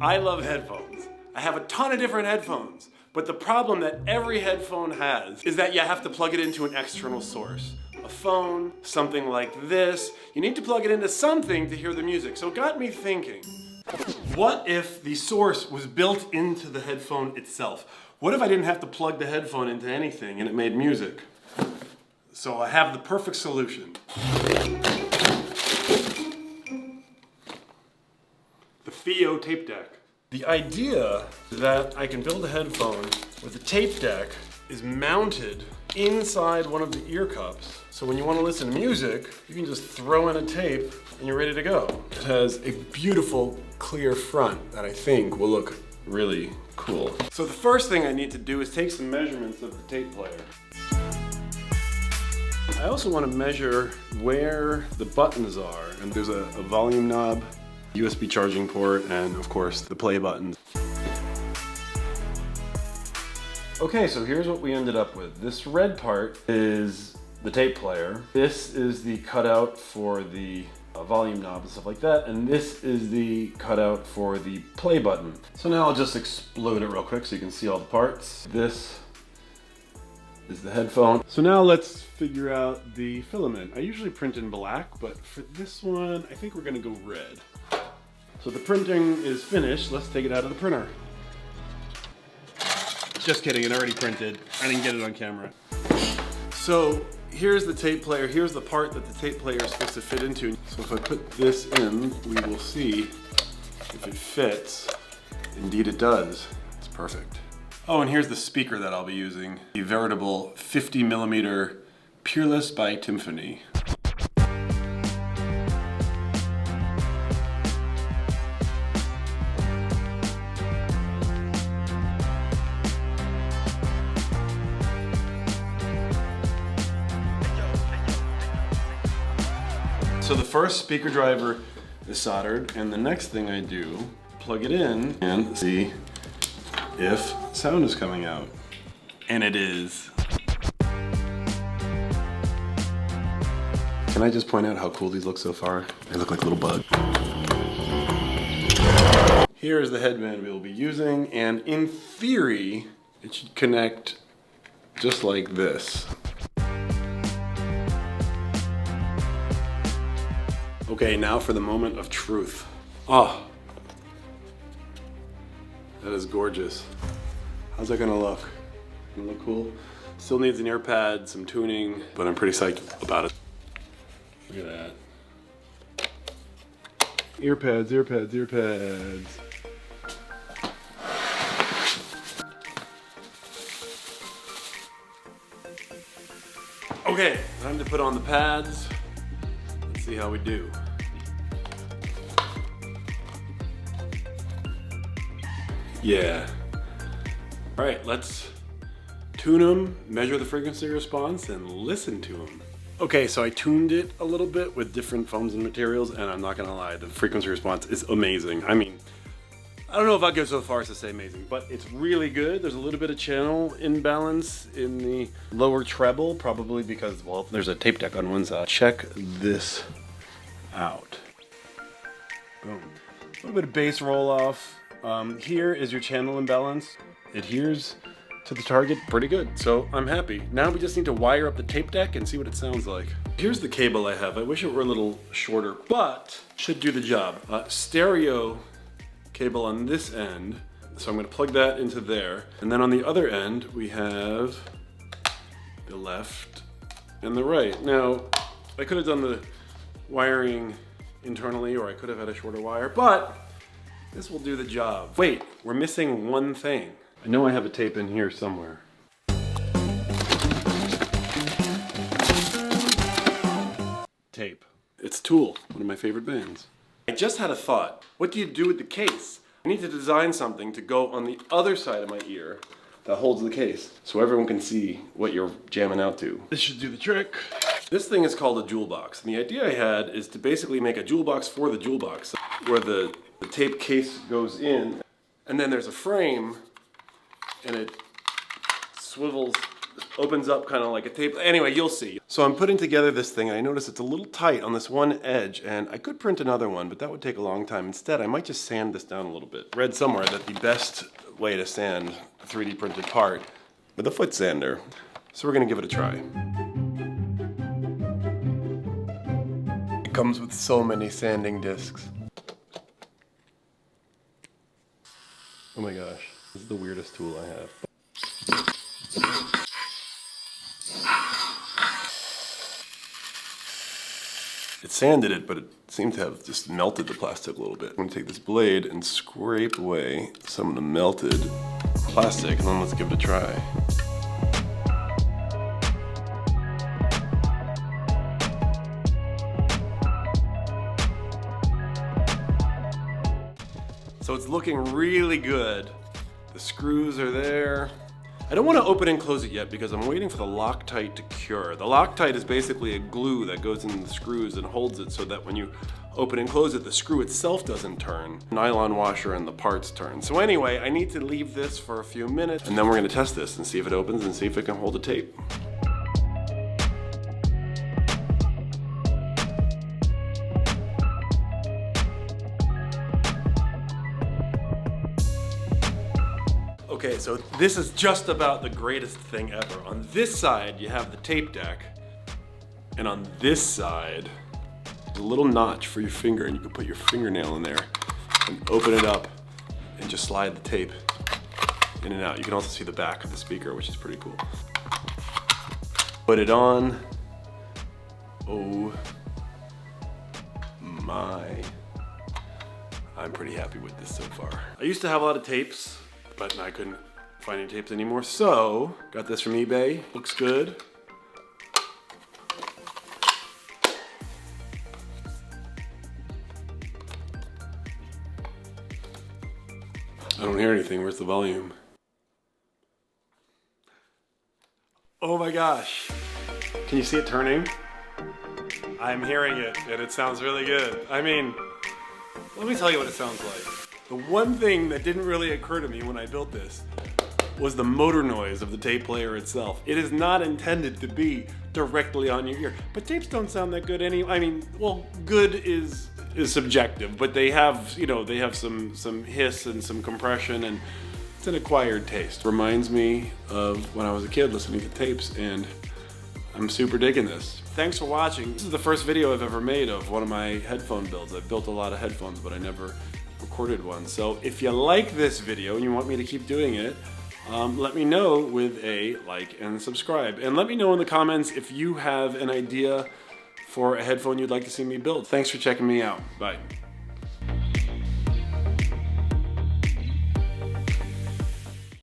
I love headphones. I have a ton of different headphones, but the problem that every headphone has is that you have to plug it into an external source. A phone, something like this. You need to plug it into something to hear the music. So it got me thinking, what if the source was built into the headphone itself? What if I didn't have to plug the headphone into anything and it made music? So I have the perfect solution. The Fiio tape deck. The idea that I can build a headphone with a tape deck is mounted inside one of the ear cups. So when you want to listen to music, you can just throw in a tape and you're ready to go. It has a beautiful, clear front that I think will look really cool. So the first thing I need to do is take some measurements of the tape player. I also want to measure where the buttons are. And there's a volume knob, USB charging port, and of course the play button. Okay, so here's what we ended up with. This red part is the tape player. This is the cutout for the volume knob and stuff like that. And this is the cutout for the play button. So now I'll just explode it real quick so you can see all the parts. This is the headphone. So now let's figure out the filament. I usually print in black, but for this one, I think we're gonna go red. So the printing is finished. Let's take it out of the printer. Just kidding, it already printed. I didn't get it on camera. So here's the tape player. Here's the part that the tape player is supposed to fit into. So if I put this in, we will see if it fits. Indeed it does. It's perfect. Oh, and here's the speaker that I'll be using. A veritable 50mm Peerless by Timpani. So the first speaker driver is soldered, and the next thing I do, plug it in and see if sound is coming out. And it is. Can I just point out how cool these look so far? They look like little bugs. Here is the headband we'll be using, and in theory, it should connect just like this. Okay, now for the moment of truth. Oh, that is gorgeous. How's that gonna look? Gonna look cool? Still needs an ear pad, some tuning, but I'm pretty psyched about it. Look at that. Ear pads, ear pads, ear pads. Okay, time to put on the pads. Let's see how we do. Yeah. All right, let's tune them, measure the frequency response, and listen to them. Okay, so I tuned it a little bit with different foams and materials, and I'm not gonna lie, the frequency response is amazing. I mean, I don't know if I'll go so far as to say amazing, but it's really good. There's a little bit of channel imbalance in the lower treble, probably because, well, there's a tape deck on one side. Check this out. Boom. A little bit of bass roll off. Here is your channel imbalance. It adheres to the target pretty good, so I'm happy. Now we just need to wire up the tape deck and see what it sounds like. Here's the cable I have. I wish it were a little shorter, but should do the job. Stereo cable on this end, so I'm gonna plug that into there. And then on the other end, we have the left and the right. Now, I could have done the wiring internally, or I could have had a shorter wire, but this will do the job. Wait, we're missing one thing. I know I have a tape in here somewhere. Tape. It's Tool, one of my favorite bands. I just had a thought. What do you do with the case? I need to design something to go on the other side of my ear that holds the case, so everyone can see what you're jamming out to. This should do the trick. This thing is called a jewel box, and the idea I had is to basically make a jewel box for the jewel box, where the tape case goes in, and then there's a frame, and it swivels opens up kind of like a tape. Anyway, you'll see. So I'm putting together this thing, and I notice it's a little tight on this one edge, and I could print another one, but that would take a long time. Instead, I might just sand this down a little bit. Read somewhere that the best way to sand a 3D printed part with a foot sander. So we're gonna give it a try. It comes with so many sanding discs. Oh my gosh, this is the weirdest tool I have. It sanded it, but it seemed to have just melted the plastic a little bit. I'm gonna take this blade and scrape away some of the melted plastic, and then let's give it a try. So it's looking really good. The screws are there. I don't want to open and close it yet because I'm waiting for the Loctite to cure. The Loctite is basically a glue that goes in the screws and holds it so that when you open and close it, the screw itself doesn't turn. Nylon washer and the parts turn. So anyway, I need to leave this for a few minutes, and then we're going to test this and see if it opens and see if it can hold the tape. Okay, so this is just about the greatest thing ever. On this side, you have the tape deck, and on this side, there's a little notch for your finger, and you can put your fingernail in there and open it up and just slide the tape in and out. You can also see the back of the speaker, which is pretty cool. Put it on. Oh my. I'm pretty happy with this so far. I used to have a lot of tapes, but I couldn't find any tapes anymore, so got this from eBay. Looks good. I don't hear anything. Where's the volume? Oh my gosh. Can you see it turning? I'm hearing it, and it sounds really good. I mean, let me tell you what it sounds like. The one thing that didn't really occur to me when I built this was the motor noise of the tape player itself. It is not intended to be directly on your ear, but tapes don't sound that good anyway. I mean, well, good is subjective, but they have, you know, they have some hiss and some compression, and it's an acquired taste. Reminds me of when I was a kid listening to tapes, and I'm super digging this. Thanks for watching. This is the first video I've ever made of one of my headphone builds. I've built a lot of headphones, but I never recorded one. So if you like this video and you want me to keep doing it, let me know with a like and subscribe. And let me know in the comments if you have an idea for a headphone you'd like to see me build. Thanks for checking me out. Bye.